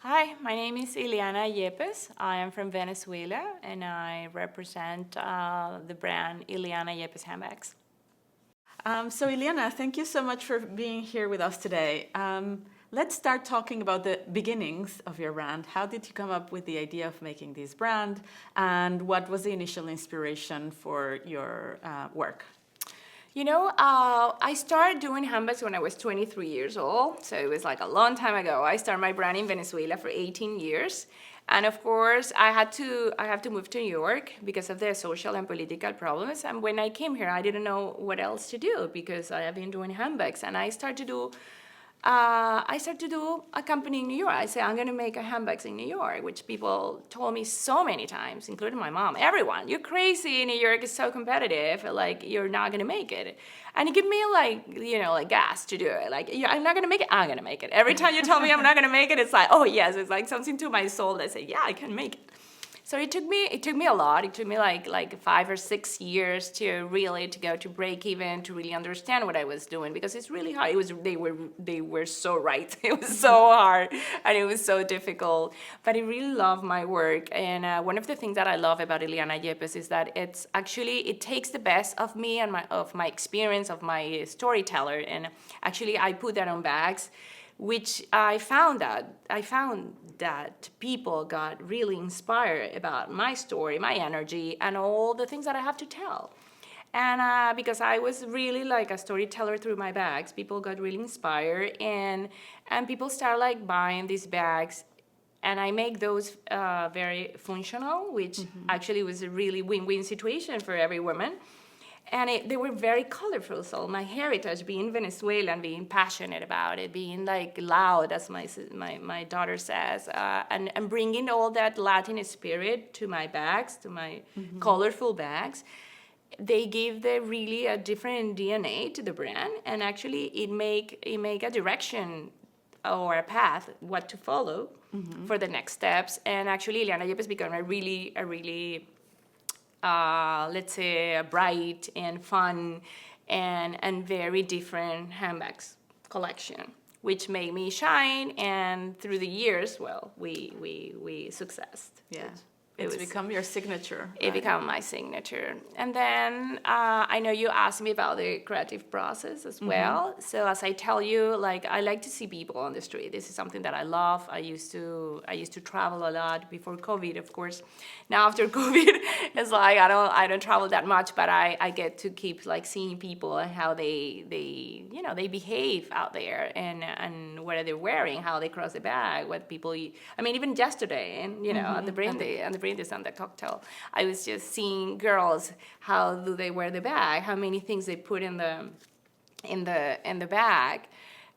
Hi, my name is Yiliana Yepez. I am from Venezuela, and I represent the brand Yiliana Yepez handbags. So Yliana, thank you so much for being here with us today. Let's start talking about the beginnings of your brand. How did you come up with the idea of making this brand, and what was the initial inspiration for your work? I started doing handbags when I was 23 years old, so it was like a long time ago. I started my brand in Venezuela for 18 years. And of course, I have to move to New York because of the social and political problems. And when I came here, I didn't know what else to do because I have been doing handbags. And I started to do a company in New York. I said, I'm going to make a handbags in New York, which people told me so many times, including my mom, everyone, you're crazy, New York is so competitive, like, you're not going to make it. And it gave me, like gas to do it. Like, yeah, I'm not going to make it, I'm going to make it. Every time you tell me I'm not going to make it, it's like, oh, yes, it's like something to my soul that say, yeah, I can make it. So it took me a lot. It took me like 5 or 6 years to really to go to break even, to really understand what I was doing, because it's really hard. They were so right. It was so hard and it was so difficult. But I really love my work, and one of the things that I love about Yliana Yepez is that it takes the best of me and my experience, of my storyteller, and actually I put that on bags, which I found that people got really inspired about my story, my energy, and all the things that I have to tell. And because I was really like a storyteller through my bags, people got really inspired, and people start like buying these bags, and I make those very functional, which actually was a really win-win situation for every woman. And they were very colorful. So my heritage, being Venezuelan, being passionate about it, being like loud, as my daughter says, and bringing all that Latin spirit to my bags, to my colorful bags, they give really a different DNA to the brand, and actually it make a direction or a path what to follow for the next steps. And actually, Yliana Yepez became a really let's say, a bright and fun and very different handbags collection, which made me shine. And through the years, well, we successed. Yeah. It's become your signature. It right? became my signature. And then I know you asked me about the creative process as well. So as I tell you, like, I like to see people on the street. This is something that I love. I used to travel a lot before COVID, of course. Now after COVID, it's like I don't travel that much, but I get to keep like seeing people and how they behave out there, and what are they wearing, how they cross the bag, what people eat. I mean, even yesterday, and at the brandy and the cocktail, I was just seeing girls, how do they wear the bag, how many things they put in the bag.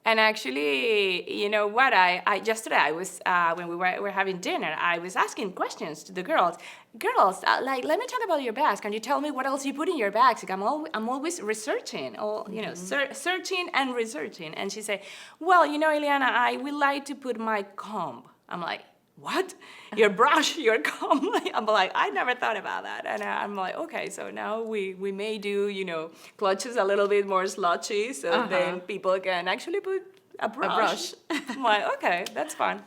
And actually, you know what? I yesterday I was when we were having dinner, I was asking questions to the girls. Girls, like, let me talk about your bags. Can you tell me what else you put in your bags? Like, I'm always researching, searching and researching. And she said, well, Yliana, I would like to put my comb. I'm like, what? Your brush, your comb? I'm like, I never thought about that. And I'm like, okay, so now we may do, clutches a little bit more slutchy, so then people can actually put a brush. I'm like, okay, that's fun.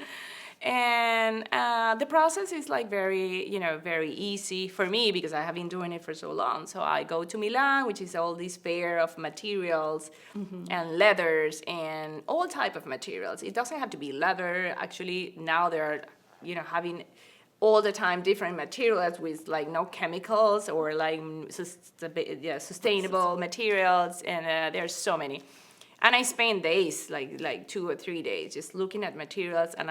And the process is like very easy for me because I have been doing it for so long. So I go to Milan, which is all this fair of materials and leathers and all type of materials. It doesn't have to be leather. Actually, now they're having all the time different materials with like no chemicals or like sustainable materials, and there's so many. And I spend days, like 2 or 3 days, just looking at materials, and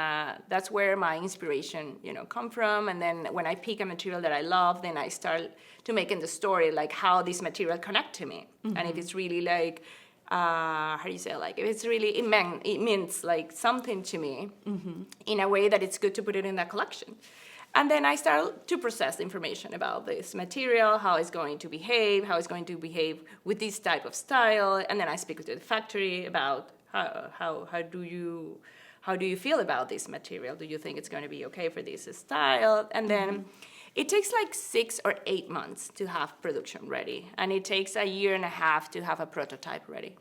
that's where my inspiration, come from. And then when I pick a material that I love, then I start to making the story, like how this material connect to me, and if it's really like, how do you say, like, if it's really, it means like something to me in a way that it's good to put it in that collection. And then I start to process information about this material, how it's going to behave, with this type of style. And then I speak to the factory about how do you feel about this material? Do you think it's going to be okay for this style? And then it takes like 6 or 8 months to have production ready. And it takes a year and a half to have a prototype ready.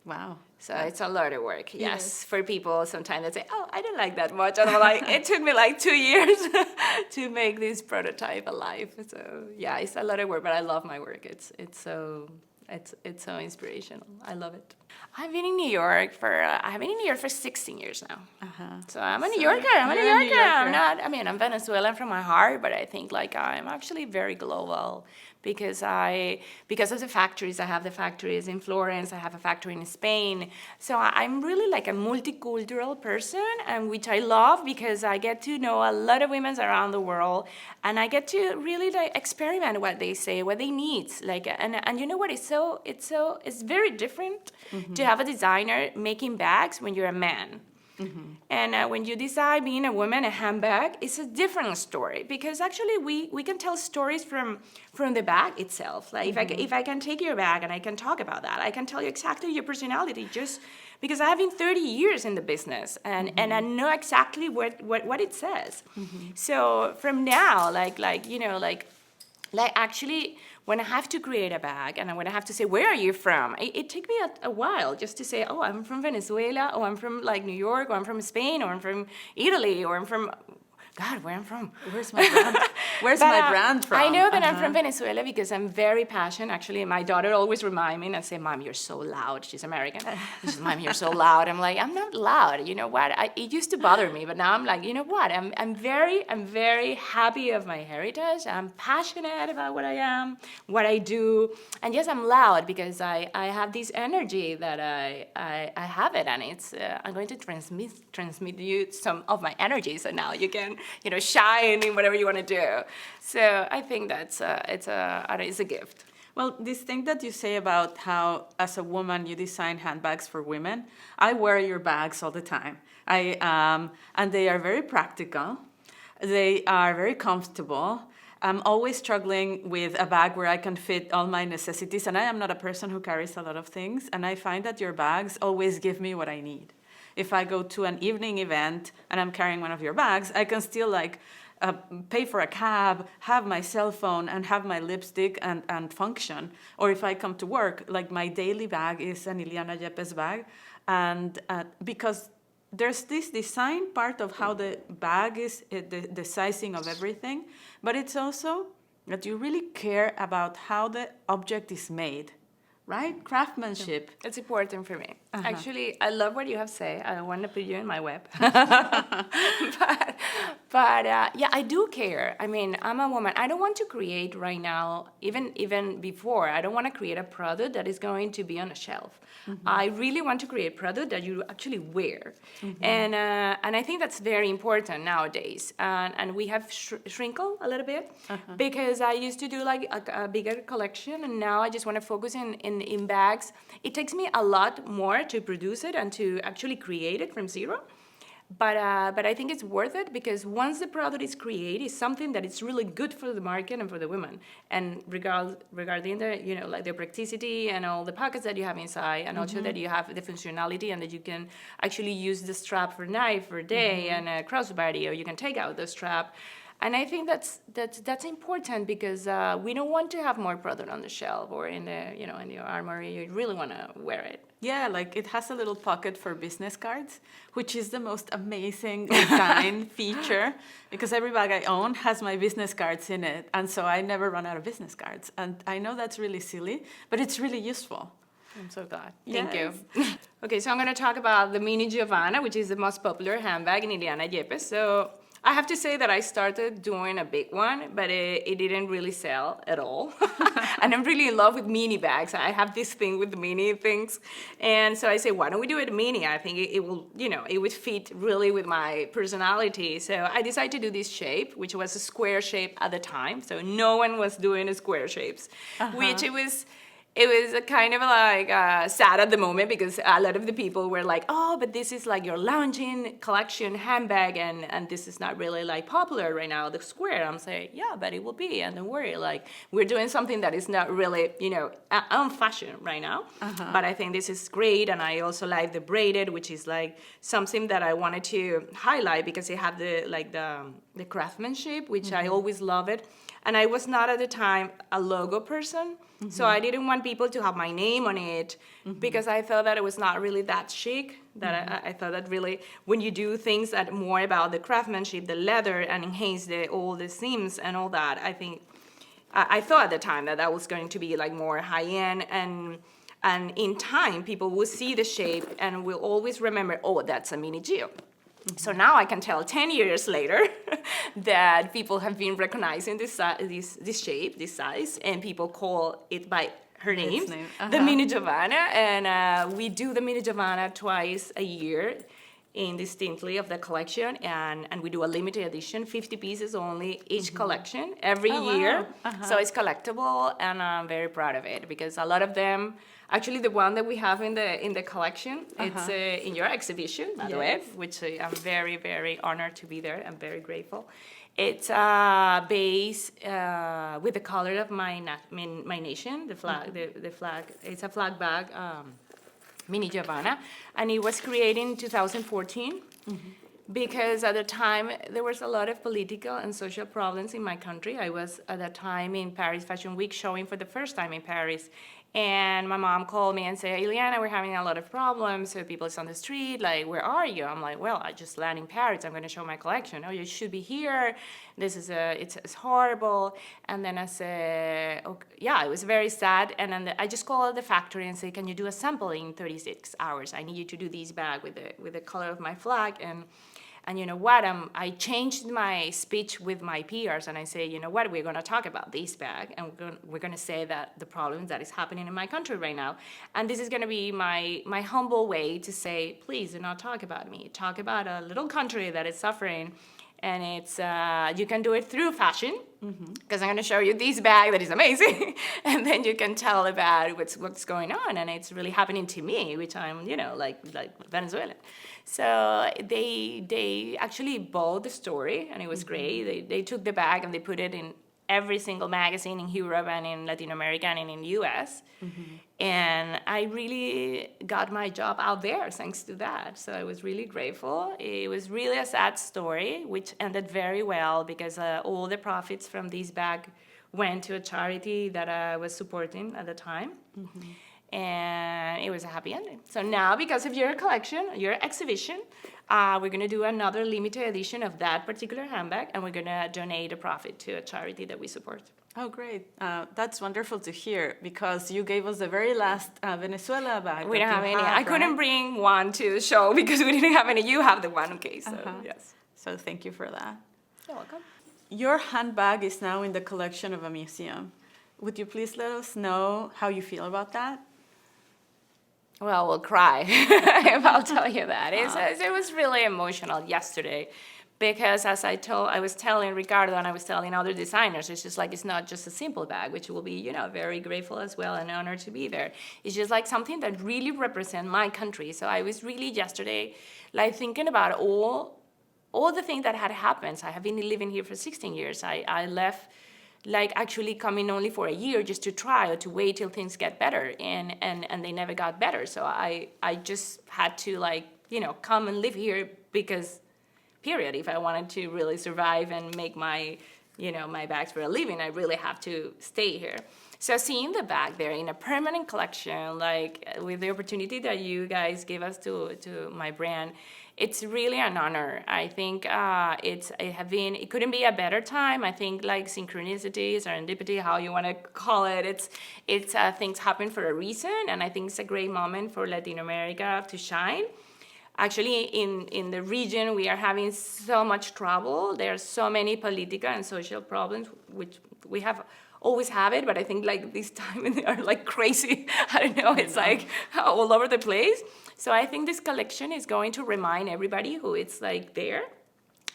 Wow. So it's a lot of work, yes. Yes. For people, sometimes they say, oh, I didn't like that much. And I'm like, it took me like 2 years to make this prototype alive. So yeah, it's a lot of work, but I love my work. It's so inspirational. I love it. I've been in New York for 16 years now. So I'm a New Yorker. I'm a New Yorker. I'm Venezuelan from my heart, but I think like I'm actually very global because of the factories. I have the factories in Florence. I have a factory in Spain. So I'm really like a multicultural person, and which I love because I get to know a lot of women around the world, and I get to really like experiment what they say, what they need. Like, and you know what? It's very different to have a designer making bags when you're a man. And when you decide being a woman, a handbag, it's a different story because actually we can tell stories from the bag itself. Like if I can take your bag and I can talk about that, I can tell you exactly your personality just because I have been 30 years in the business and I know exactly what it says. So from now, like actually, when I have to create a bag and when I have to say, where are you from? It took me a while just to say, oh, I'm from Venezuela, or I'm from like New York, or I'm from Spain, or I'm from Italy, or I'm from, God, where I'm from. Where's my brand? Where's my brand from? I know that I'm from Venezuela because I'm very passionate. Actually, my daughter always reminds me and say, Mom, you're so loud. She's American. She says, Mom, you're so loud. I'm like, I'm not loud. You know what? It used to bother me, but now I'm like, you know what? I'm very happy of my heritage. I'm passionate about what I am, what I do. And yes, I'm loud because I have this energy that I have it, and it's I'm going to transmit you some of my energy, so now you can shine in whatever you want to do. So I think it's a gift. Well, this thing that you say about how, as a woman, you design handbags for women, I wear your bags all the time. And they are very practical. They are very comfortable. I'm always struggling with a bag where I can fit all my necessities, and I am not a person who carries a lot of things, and I find that your bags always give me what I need. If I go to an evening event and I'm carrying one of your bags, I can still pay for a cab, have my cell phone, and have my lipstick and function. Or if I come to work, like my daily bag is an Yiliana Yepez bag. And because there's this design part of how the bag is, the sizing of everything, but it's also that you really care about how the object is made. Right? Craftsmanship. It's important for me. Actually, I love what you have said. I want to put you in my web. but yeah, I do care. I mean, I'm a woman. I don't want to create right now, even before, I don't want to create a product that is going to be on a shelf. I really want to create a product that you actually wear. And I think that's very important nowadays. And we have shrinkled a little bit because I used to do like a bigger collection, and now I just want to focus in bags. It takes me a lot more to produce it and to actually create it from zero. But I think it's worth it because once the product is created, it's something that is really good for the market and for the women. And regarding the like the practicity and all the pockets that you have inside, and also that you have the functionality and that you can actually use the strap for night, for day, and a crossbody, or you can take out the strap. And I think that's important because we don't want to have more product on the shelf or in the armory. You really want to wear it. Yeah, like it has a little pocket for business cards, which is the most amazing design feature because every bag I own has my business cards in it, and so I never run out of business cards. And I know that's really silly, but it's really useful. I'm so glad. Thank you. Okay, so I'm going to talk about the Mini Giovanna, which is the most popular handbag in Yliana Yepez. So I have to say that I started doing a big one, but it didn't really sell at all. And I'm really in love with mini bags. I have this thing with the mini things. And so I say, why don't we do it mini? I think it will, it would fit really with my personality. So I decided to do this shape, which was a square shape at the time. So no one was doing square shapes, which it was kind of like sad at the moment because a lot of the people were like, oh, but this is like your lounging collection handbag and this is not really like popular right now, the square. I'm saying, yeah, but it will be, and don't worry, like we're doing something that is not really, on fashion right now. But I think this is great, and I also like the braided, which is like something that I wanted to highlight because it have the craftsmanship, which I always love it. And I was not at the time a logo person, so I didn't want people to have my name on it because I felt that it was not really that chic. That I thought that really when you do things that more about the craftsmanship, the leather, and enhance all the seams and all that, I thought at the time that was going to be like more high end, and in time people will see the shape and will always remember, oh, that's a mini Gio. So now I can tell 10 years later that people have been recognizing this shape, this size, and people call it by her name, the Mini Giovanna. And we do the Mini Giovanna twice a year indistinctly of the collection, and we do a limited edition, 50 pieces only each collection every year. So it's collectible, and I'm very proud of it because a lot of them, actually the one that we have in the collection, it's in your exhibition, by the way, which I'm very, very honored to be there. I'm very grateful. It's based with the color of my nation, the flag. The flag. It's a flag bag. Mini Giovanna, and it was created in 2014 because at the time there was a lot of political and social problems in my country. I was at that time in Paris Fashion Week showing for the first time in Paris, and my mom called me and said, Yliana, we're having a lot of problems. So people is on the street, like, where are you? I'm like, well, I just landed in Paris. I'm going to show my collection. Oh, you should be here. This is it's horrible. And then I said, okay, yeah, it was very sad. And then I just called the factory and said, can you do a sample in 36 hours? I need you to do this bag with the color of my flag. And you know what? I changed my speech with my peers, and I say, you know what? We're going to talk about this bag, and we're going to say that the problems that is happening in my country right now, and this is going to be my humble way to say, please do not talk about me. Talk about a little country that is suffering, and it's you can do it through fashion, because I'm going to show you this bag that is amazing, and then you can tell about what's going on, and it's really happening to me, which I'm, you know, like Venezuelan. So they actually bought the story, and it was great. They took the bag and they put it in every single magazine in Europe and in Latin America and in the US. And I really got my job out there thanks to that. So I was really grateful. It was really a sad story, which ended very well because all the profits from this bag went to a charity that I was supporting at the time. And it was a happy ending. So now, because of your collection, your exhibition, we're going to do another limited edition of that particular handbag, and we're going to donate a profit to a charity that we support. Oh, great. That's wonderful to hear, because you gave us the very last Venezuela bag. We don't have any. I couldn't bring one to the show because we didn't have any. You have the one, okay, so yes. So thank you for that. You're welcome. Your handbag is now in the collection of a museum. Would you please let us know how you feel about that? Well, we'll cry if I'll tell you that. It was really emotional yesterday because as I was telling Ricardo and I was telling other designers, it's just like it's not just a simple bag, which will be, you know, very grateful as well and honored to be there. It's just like something that really represents my country. So I was really yesterday like thinking about all the things that had happened. I have been living here for 16 years. I left like actually coming only for a year just to try or to wait till things get better, and they never got better. So I just had to, like, you know, come and live here because, period, if I wanted to really survive and make my, you know, my bags for a living, I really have to stay here. So seeing the bag there in a permanent collection, like with the opportunity that you guys gave us to my brand, it's really an honor. I think it couldn't be a better time. I think like synchronicity, serendipity, how you want to call it, it's things happen for a reason, and I think it's a great moment for Latin America to shine. Actually, in the region, we are having so much trouble. There are so many political and social problems, which we have always have it, but I think like this time they are like crazy. I don't know, it's like all over the place. So I think this collection is going to remind everybody who is like there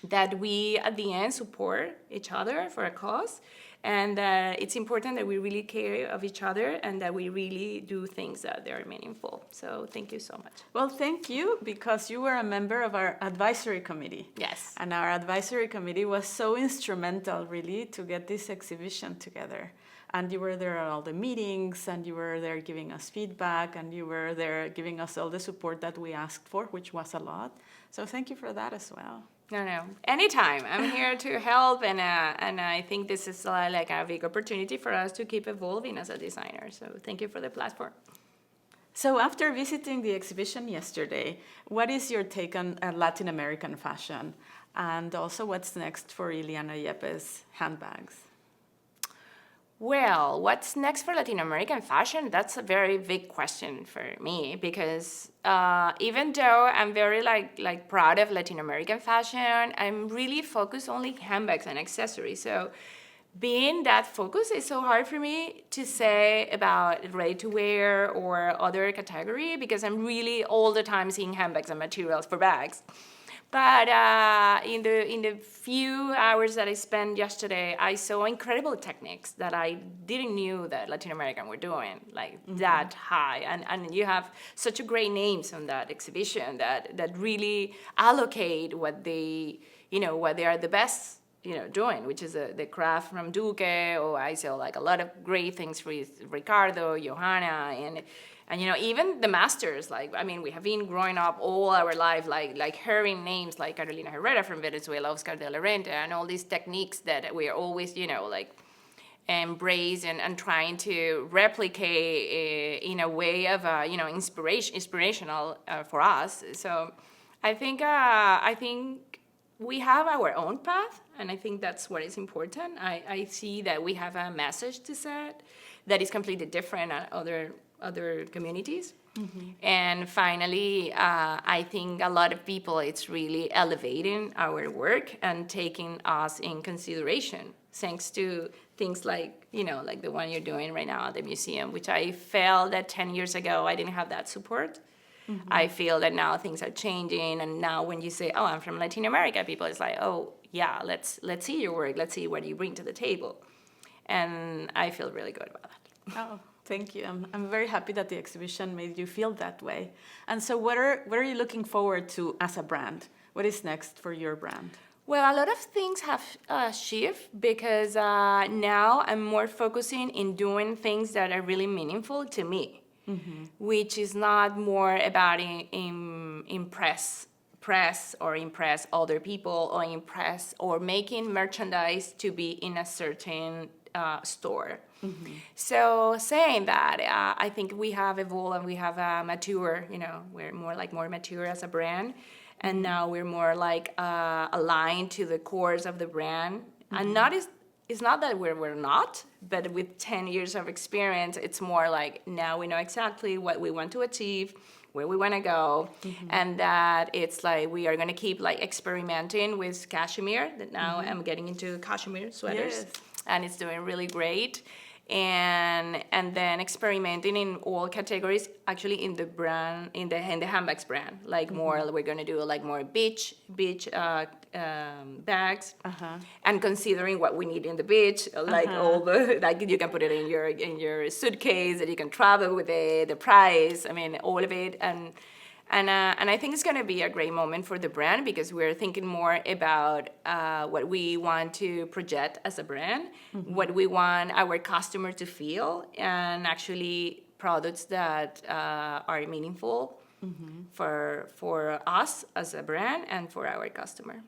that we at the end support each other for a cause, and it's important that we really care of each other and that we really do things that are meaningful. So thank you so much. Well, thank you, because you were a member of our advisory committee. Yes. And our advisory committee was so instrumental, really, to get this exhibition together. And you were there at all the meetings, and you were there giving us feedback, and you were there giving us all the support that we asked for, which was a lot. So thank you for that as well. No. Anytime. I'm here to help, and I think this is like a big opportunity for us to keep evolving as a designer. So thank you for the platform. So after visiting the exhibition yesterday, what is your take on Latin American fashion? And also, what's next for Yliana Yepez handbags? Well, what's next for Latin American fashion? That's a very big question for me, because even though I'm very like proud of Latin American fashion, I'm really focused only handbags and accessories. So being that focused is so hard for me to say about ready to wear or other category, because I'm really all the time seeing handbags and materials for bags. But in the few hours that I spent yesterday, I saw incredible techniques that I didn't knew that Latin American were doing, like that high. And you have such a great names on that exhibition that really allocate what they are the best doing, which is the craft from Duque, or I saw like a lot of great things with Ricardo, Johanna, and even the masters, we have been growing up all our life like hearing names like Carolina Herrera from Venezuela, Oscar de la Renta, and all these techniques that we are always embrace and trying to replicate in a way of inspirational for us. So I think we have our own path, and I think that's what is important. I see that we have a message to set that is completely different than other communities. And finally, I think a lot of people, it's really elevating our work and taking us in consideration, thanks to things like the one you're doing right now at the museum, which I felt that 10 years ago I didn't have that support. I feel that now things are changing, and now when you say, "Oh, I'm from Latin America," people is like, "Oh, yeah, let's see your work. Let's see what you bring to the table," and I feel really good about that. Oh, thank you. I'm very happy that the exhibition made you feel that way. And so, what are you looking forward to as a brand? What is next for your brand? Well, a lot of things have shifted, because now I'm more focusing in doing things that are really meaningful to me. Which is not more about impress other people, or impress or making merchandise to be in a certain store. So saying that, I think we have evolved and we have mature. We're more mature as a brand, and now we're more aligned to the cores of the brand, and it's not that we're not, but with 10 years of experience, it's more like now we know exactly what we want to achieve, where we want to go, and that it's like we are going to keep experimenting with cashmere. That now I'm getting into cashmere sweaters, and it's doing really great. And then experimenting in all categories, actually in the brand, in the handbags brand, more, we're gonna do more beach bags, and considering what we need in the beach, all the you can put it in your suitcase, that you can travel with it, the price, all of it, and I think it's going to be a great moment for the brand, because we're thinking more about what we want to project as a brand, what we want our customer to feel, and actually products that are meaningful for us as a brand and for our customer.